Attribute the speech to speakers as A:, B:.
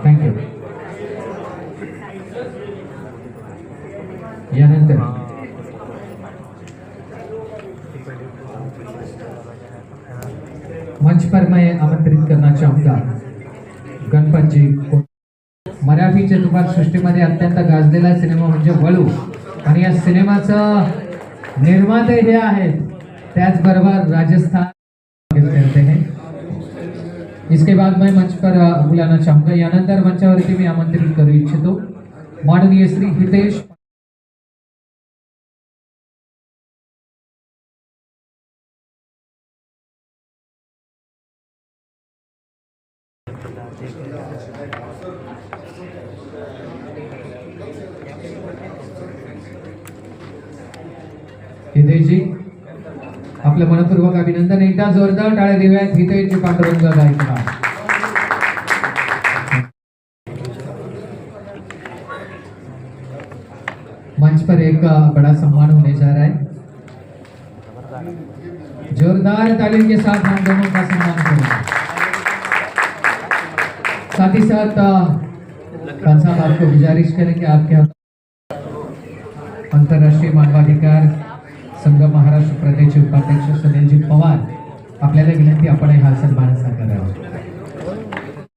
A: Thank you. यानंतर मंच पर मैं आमंत्रित करना चाहूंगा गणपत जी. मराठी चित्रपटसृष्टीमध्ये अत्यंत गाजलेला सिनेमा म्हणजे वळू, आणि या सिनेमाचं निर्माते हे आहेत, त्याचबरोबर राजस्थान करते हैं. इसके बाद मैं मंच पर बुलाना चाहूंगा. यानंतर मंचावरती मी आमंत्रित करू इच्छितो माननीय श्री हितेश. हितेशजी, आपलं मनपूर्वक अभिनंदन. एकदा जोरदार टाळ्या देऊयात हितेशजी पांडुरंग गायकवाड. मंच पर एक बड़ा सम्मान होने जा रहा है. जोरदार तालियों के साथ हम दोनों का सम्मान करेंगे. साथ ही साथ खान साहब आपको गुजारिश करेंगे, आपके अंतरराष्ट्रीय मानवाधिकार संघ महाराष्ट्र प्रदेशचे उपाध्यक्ष सुनीलजी पवार, आपल्याला विनंती आपण हा सन्मान करावा.